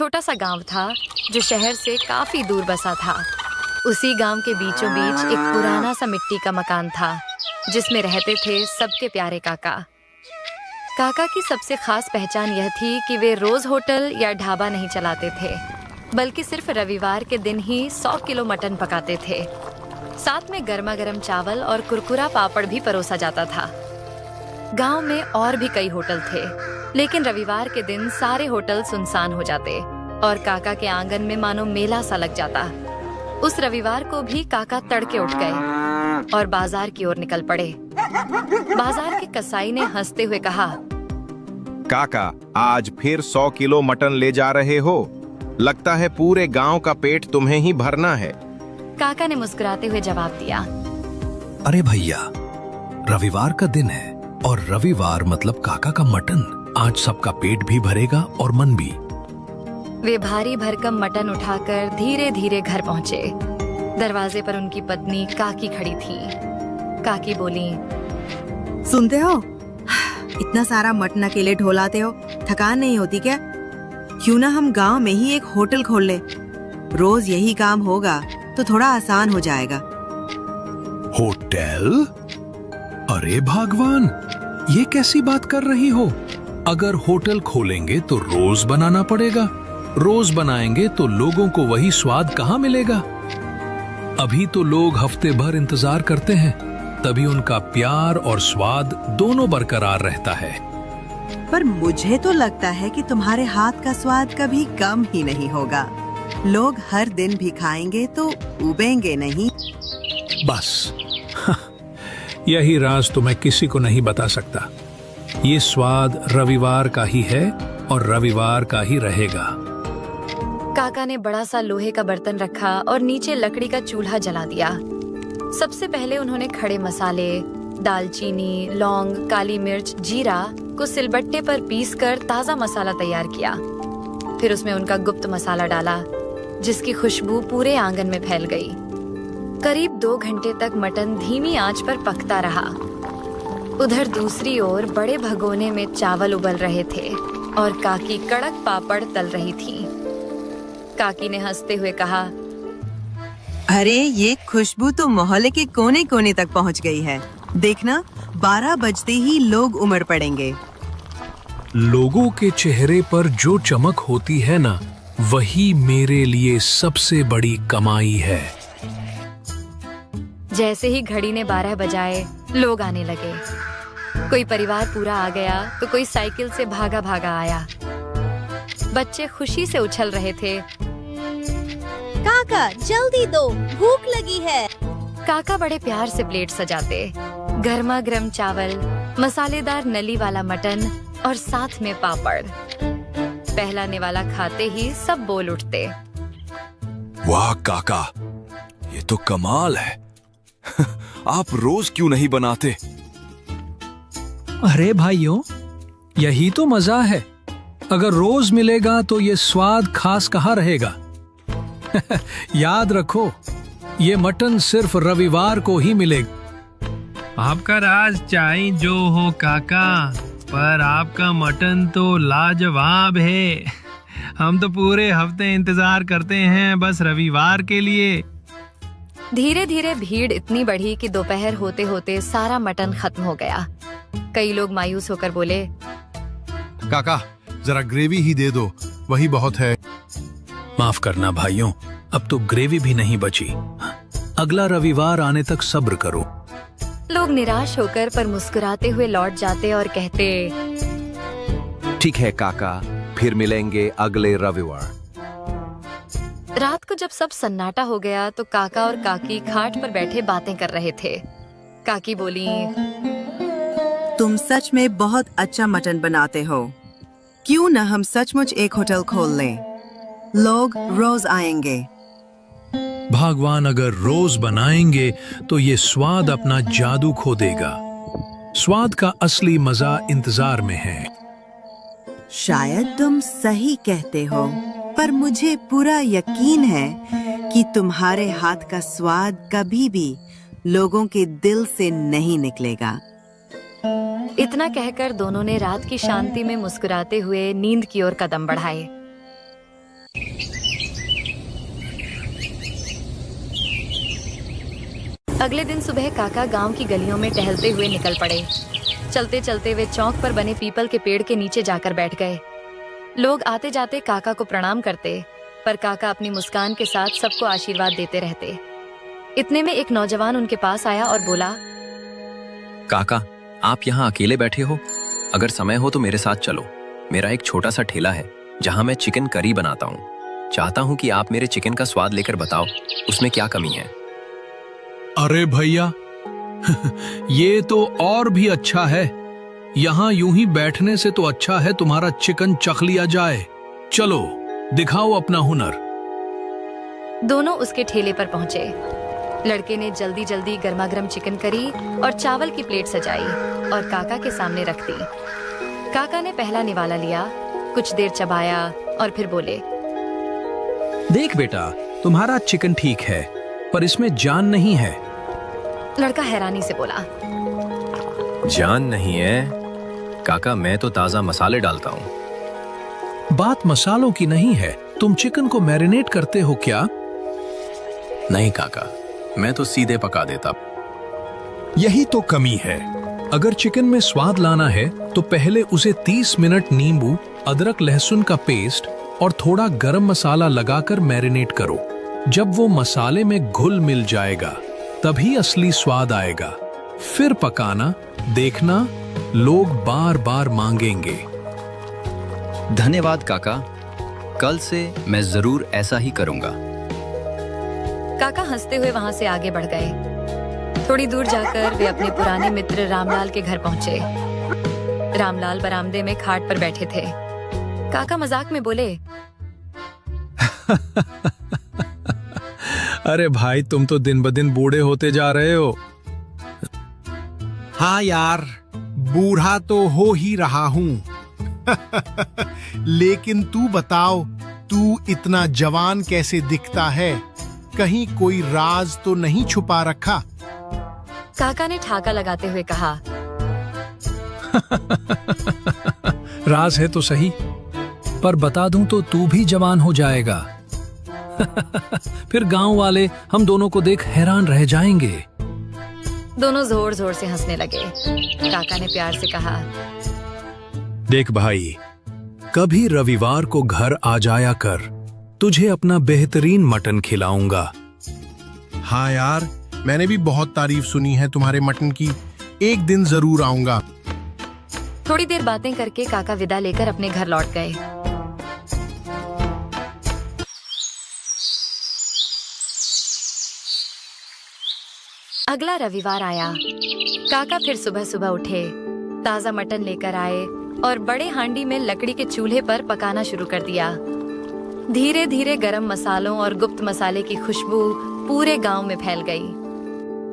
छोटा सा गांव था जो शहर से काफी दूर बसा था। उसी गांव के बीचों बीच एक पुराना सा मिट्टी का मकान था जिसमें रहते थे सबके प्यारे काका। काका की सबसे खास पहचान यह थी कि वे रोज होटल या ढाबा नहीं चलाते थे, बल्कि सिर्फ रविवार के दिन ही 100 किलो मटन पकाते थे। साथ में गर्मा गर्म चावल और कुरकुरा पापड़ भी परोसा जाता था। गांव में और भी कई होटल थे, लेकिन रविवार के दिन सारे होटल सुनसान हो जाते और काका के आंगन में मानो मेला सा लग जाता। उस रविवार को भी काका तड़के उठ गए और बाजार की ओर निकल पड़े। बाजार के कसाई ने हंसते हुए कहा, काका, आज फिर 100 किलो मटन ले जा रहे हो? लगता है पूरे गांव का पेट तुम्हें ही भरना है। काका ने मुस्कुराते हुए जवाब दिया, अरे भैया, रविवार का दिन है और रविवार मतलब काका का मटन। आज सबका पेट भी भरेगा और मन भी। वे भारी भरकम मटन उठाकर धीरे धीरे घर पहुंचे। दरवाजे पर उनकी पत्नी काकी खड़ी थी। काकी बोली, सुनते हो, इतना सारा मटन अकेले ढोलाते हो, थकान नहीं होती क्या? क्यों ना हम गांव में ही एक होटल खोल ले। रोज यही काम होगा तो थोड़ा आसान हो जाएगा। होटल? अरे भगवान, ये कैसी बात कर रही हो? अगर होटल खोलेंगे तो रोज बनाना पड़ेगा। रोज बनाएंगे तो लोगों को वही स्वाद कहाँ मिलेगा? अभी तो लोग हफ्ते भर इंतजार करते हैं, तभी उनका प्यार और स्वाद दोनों बरकरार रहता है। पर मुझे तो लगता है कि तुम्हारे हाथ का स्वाद कभी कम ही नहीं होगा। लोग हर दिन भी खाएंगे तो उबेंगे नहीं। बस यही राज तो मैं किसी को नहीं बता सकता। ये स्वाद रविवार का ही है और रविवार का ही रहेगा। काका ने बड़ा सा लोहे का बर्तन रखा और नीचे लकड़ी का चूल्हा जला दिया। सबसे पहले उन्होंने खड़े मसाले, दालचीनी, लौंग, काली मिर्च, जीरा को सिलबट्टे पर पीसकर ताजा मसाला तैयार किया। फिर उसमें उनका गुप्त मसाला डाला, जिसकी खुशबू पूरे आंगन में फैल गई। करीब 2 घंटे तक मटन धीमी आंच पर पकता रहा। उधर दूसरी ओर बड़े भगोने में चावल उबल रहे थे और काकी कड़क पापड़ तल रही थी। काकी ने हंसते हुए कहा, अरे ये खुशबू तो मोहल्ले के कोने कोने तक पहुंच गई है। देखना, 12 बजते ही लोग उमड़ पड़ेंगे। लोगों के चेहरे पर जो चमक होती है ना, वही मेरे लिए सबसे बड़ी कमाई है। जैसे ही घड़ी ने 12 बजाए, लोग आने लगे। कोई परिवार पूरा आ गया तो कोई साइकिल से भागा भागा आया। बच्चे खुशी से उछल रहे थे। काका, जल्दी दो, भूख लगी है। काका बड़े प्यार से प्लेट सजाते। गर्मा गर्म चावल, मसालेदार नली वाला मटन और साथ में पापड़। पहला निवाला खाते ही सब बोल उठते, वाह काका, ये तो कमाल है। आप रोज क्यों नहीं बनाते? अरे भाइयों, यही तो मजा है। अगर रोज मिलेगा तो ये स्वाद खास कहाँ रहेगा? याद रखो, ये मटन सिर्फ रविवार को ही मिलेगा। आपका राज चाहे जो हो काका, पर आपका मटन तो लाजवाब है। हम तो पूरे हफ्ते इंतजार करते हैं बस रविवार के लिए। धीरे धीरे भीड़ इतनी बढ़ी कि दोपहर होते होते सारा मटन खत्म हो गया। कई लोग मायूस होकर बोले, काका, जरा ग्रेवी ही दे दो, वही बहुत है। माफ करना भाइयों, अब तो ग्रेवी भी नहीं बची। अगला रविवार आने तक सब्र करो। लोग निराश होकर पर मुस्कुराते हुए लौट जाते और कहते, ठीक है काका, फिर मिलेंगे अगले रविवार। रात को जब सब सन्नाटा हो गया तो काका और काकी खाट पर बैठे बातें कर रहे थे। काकी बोली, तुम सच में बहुत अच्छा मटन बनाते हो। क्यों न हम सचमुच एक होटल खोल लें? लोग रोज आएंगे। भगवान अगर रोज बनाएंगे तो ये स्वाद अपना जादू खो देगा। स्वाद का असली मजा इंतजार में है। शायद तुम सही कहते हो, पर मुझे पूरा यकीन है कि तुम्हारे हाथ का स्वाद कभी भी लोगों के दिल से नहीं निकलेगा। इतना कहकर दोनों ने रात की शांति में मुस्कुराते हुए नींद की ओर कदम बढ़ाए। अगले दिन सुबह काका गांव की गलियों में टहलते हुए निकल पड़े। चलते चलते वे चौक पर बने पीपल के पेड़ के नीचे जाकर बैठ गए। लोग आते जाते काका को प्रणाम करते, पर काका अपनी मुस्कान के साथ सबको आशीर्वाद देते रहते। इतने में एक नौजवान उनके पास आया और बोला, काका, आप यहाँ अकेले बैठे हो? अगर समय हो तो मेरे साथ चलो। मेरा एक छोटा सा ठेला है जहाँ मैं चिकन करी बनाता हूँ। चाहता हूँ कि आप मेरे चिकन का स्वाद लेकर बताओ उसमें क्या कमी है। अरे भैया, ये तो और भी अच्छा है। यहाँ यूं ही बैठने से तो अच्छा है तुम्हारा चिकन चख लिया जाए। चलो दिखाओ अपना हुनर। दोनों उसके ठेले पर पहुंचे। लड़के ने जल्दी जल्दी गर्मागर्म चिकन करी और चावल की प्लेट सजाई और काका के सामने रख दी। काका ने पहला निवाला लिया, कुछ देर चबाया और फिर बोले, देख बेटा, तुम्हारा चिकन ठीक है पर इसमें जान नहीं है। लड़का हैरानी से बोला, जान नहीं है काका, मैं तो ताजा मसाले डालता हूँ। बात मसालों की नहीं है, तुम चिकन को मैरिनेट करते हो क्या? नहीं काका, मैं तो सीधे पका देता। यही तो कमी है। अगर चिकन में स्वाद लाना है तो पहले उसे 30 मिनट नींबू, अदरक लहसुन का पेस्ट और थोड़ा गरम मसाला लगाकर मैरिनेट करो। जब वो मसाले में घुल मिल जाएगा तभी असली स्वाद आएगा। फिर पकाना, देखना लोग बार बार मांगेंगे। धन्यवाद काका, कल से मैं जरूर ऐसा ही करूंगा। काका हंसते हुए वहां से आगे बढ़ गए। थोड़ी दूर जाकर वे अपने पुराने मित्र रामलाल के घर पहुंचे। रामलाल बरामदे में खाट पर बैठे थे। काका मजाक में बोले, अरे भाई, तुम तो दिन ब दिन बूढ़े होते जा रहे हो। हाँ यार, बूढ़ा तो हो ही रहा हूँ। लेकिन तू बताओ, तू इतना जवान कैसे दिखता है? कहीं कोई राज तो नहीं छुपा रखा? काका ने ठाका लगाते हुए कहा, राज है तो सही, पर बता दूं तो तू भी जवान हो जाएगा। फिर गांव वाले हम दोनों को देख हैरान रह जाएंगे। दोनों जोर जोर से हंसने लगे। काका ने प्यार से कहा, देख भाई, कभी रविवार को घर आ जाया कर, तुझे अपना बेहतरीन मटन खिलाऊंगा। हाँ यार, मैंने भी बहुत तारीफ सुनी है तुम्हारे मटन की। एक दिन जरूर आऊंगा। थोड़ी देर बातें करके काका विदा लेकर अपने घर लौट गए। अगला रविवार आया। काका फिर सुबह सुबह उठे, ताजा मटन लेकर आए और बड़े हांडी में लकड़ी के चूल्हे पर पकाना शुरू कर दिया। धीरे धीरे गरम मसालों और गुप्त मसाले की खुशबू पूरे गांव में फैल गई।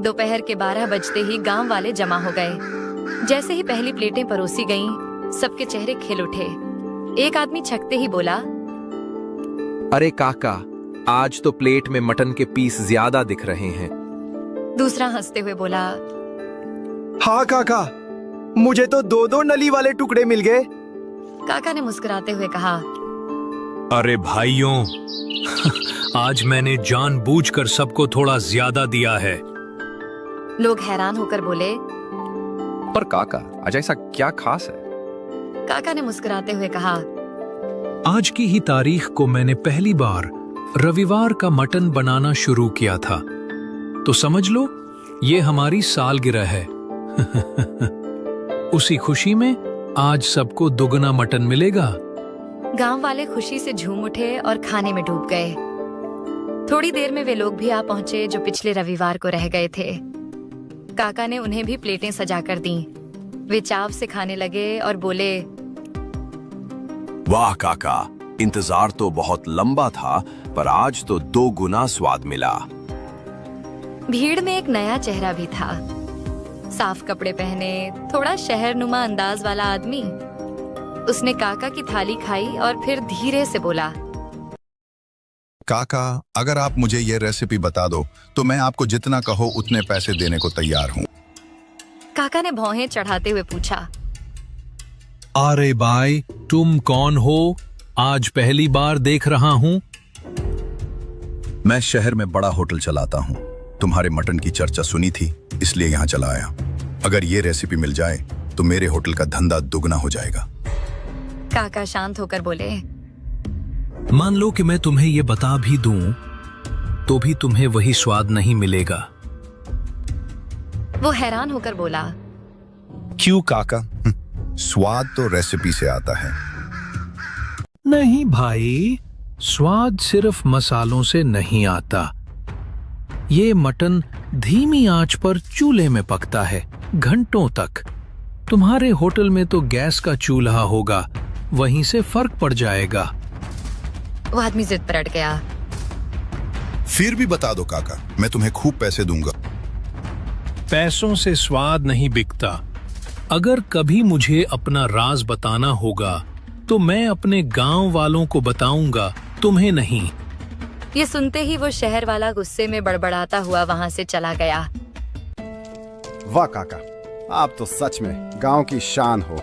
दोपहर के 12 बजते ही गांव वाले जमा हो गए। जैसे ही पहली प्लेटें परोसी गईं, सबके चेहरे खिल उठे। एक आदमी छकते ही बोला, अरे काका, आज तो प्लेट में मटन के पीस ज्यादा दिख रहे हैं। दूसरा हंसते हुए बोला, हाँ काका, मुझे तो 2-2 नली वाले टुकड़े मिल गए। काका ने मुस्कुराते हुए कहा, अरे भाइयों, आज मैंने जानबूझकर सबको थोड़ा ज्यादा दिया है। लोग हैरान होकर बोले, पर काका, आज ऐसा क्या खास है? काका ने मुस्कुराते हुए कहा, आज की ही तारीख को मैंने पहली बार रविवार का मटन बनाना शुरू किया था, तो समझ लो ये हमारी सालगिरह है। उसी खुशी में आज सबको दुगना मटन मिलेगा। गांव वाले खुशी से झूम उठे और खाने में डूब गए। थोड़ी देर में वे लोग भी आ पहुंचे जो पिछले रविवार को रह गए थे। काका ने उन्हें भी प्लेटें सजाकर दी। वे चाव से खाने लगे और बोले, वाह काका, इंतजार तो बहुत लंबा था, पर आज तो 2 गुना स्वाद मिला। भीड़ में एक नया चेहरा भी था। साफ कपड़े पहने, थोड़ा शहरनुमा अंदाज वाला आदमी। उसने काका की थाली खाई और फिर धीरे से बोला, काका, अगर आप मुझे ये रेसिपी बता दो तो मैं आपको जितना कहो उतने पैसे देने को तैयार हूँ। काका ने भौहें चढ़ाते हुए पूछा, अरे भाई, तुम कौन हो? आज पहली बार देख रहा हूँ। मैं शहर में बड़ा होटल चलाता हूँ। तुम्हारे मटन की चर्चा सुनी थी, इसलिए यहाँ चला आया। अगर ये रेसिपी मिल जाए तो मेरे होटल का धंधा दुगना हो जाएगा। काका शांत होकर बोले, मान लो कि मैं तुम्हें ये बता भी दूं तो भी तुम्हें वही स्वाद नहीं मिलेगा। वो हैरान होकर बोला, क्यों काका? स्वाद तो रेसिपी से आता है। नहीं भाई, स्वाद सिर्फ मसालों से नहीं आता। ये मटन धीमी आंच पर चूल्हे में पकता है घंटों तक। तुम्हारे होटल में तो गैस का चूल्हा होगा, वहीं से फर्क पड़ जाएगा। वो आदमी जिद पर अड़ गया। फिर भी बता दो काका, मैं तुम्हें खूब पैसे दूंगा। पैसों से स्वाद नहीं बिकता। अगर कभी मुझे अपना राज बताना होगा तो मैं अपने गांव वालों को बताऊंगा, तुम्हें नहीं। ये सुनते ही वो शहर वाला गुस्से में बड़बड़ाता हुआ वहां से चला गया। वाह काका, आप तो सच में गांव की शान हो।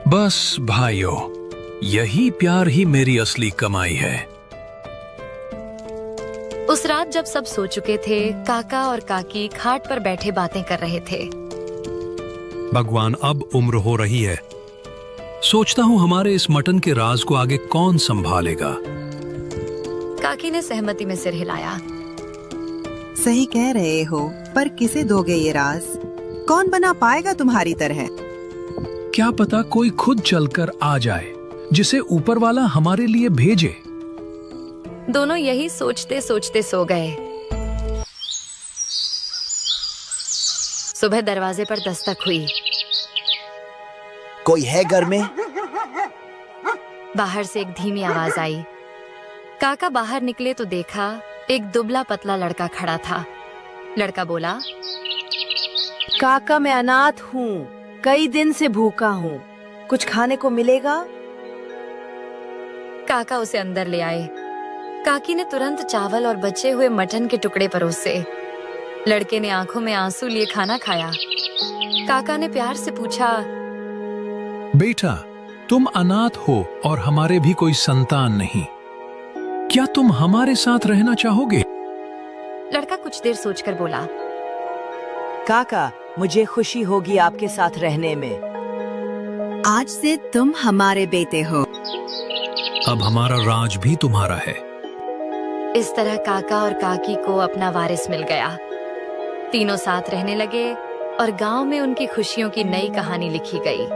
बस भाइयों, यही प्यार ही मेरी असली कमाई है। उस रात जब सब सो चुके थे, काका और काकी खाट पर बैठे बातें कर रहे थे। भगवान, अब उम्र हो रही है। सोचता हूँ हमारे इस मटन के राज को आगे कौन संभालेगा। काकी ने सहमति में सिर हिलाया। सही कह रहे हो, पर किसे दोगे ये राज? कौन बना पाएगा तुम्हारी तरह? क्या पता कोई खुद चलकर आ जाए, जिसे ऊपर वाला हमारे लिए भेजे। दोनों यही सोचते सोचते सो गए। सुबह दरवाजे पर दस्तक हुई। कोई है घर में? बाहर से एक धीमी आवाज आई। काका बाहर निकले तो देखा एक दुबला पतला लड़का खड़ा था। लड़का बोला, काका मैं अनाथ हूँ, कई दिन से भूखा हूँ, कुछ खाने को मिलेगा? काका उसे अंदर ले आए। काकी ने तुरंत चावल और बचे हुए मटन के टुकड़े परोसे। लड़के ने आंखों में आंसू लिए खाना खाया। काका ने प्यार से पूछा, बेटा, तुम अनाथ हो और हमारे भी कोई संतान नहीं, क्या तुम हमारे साथ रहना चाहोगे? लड़का कुछ देर सोचकर बोला, काका मुझे खुशी होगी आपके साथ रहने में। आज से तुम हमारे बेटे हो। अब हमारा राज भी तुम्हारा है। इस तरह काका और काकी को अपना वारिस मिल गया। तीनों साथ रहने लगे और गांव में उनकी खुशियों की नई कहानी लिखी गई।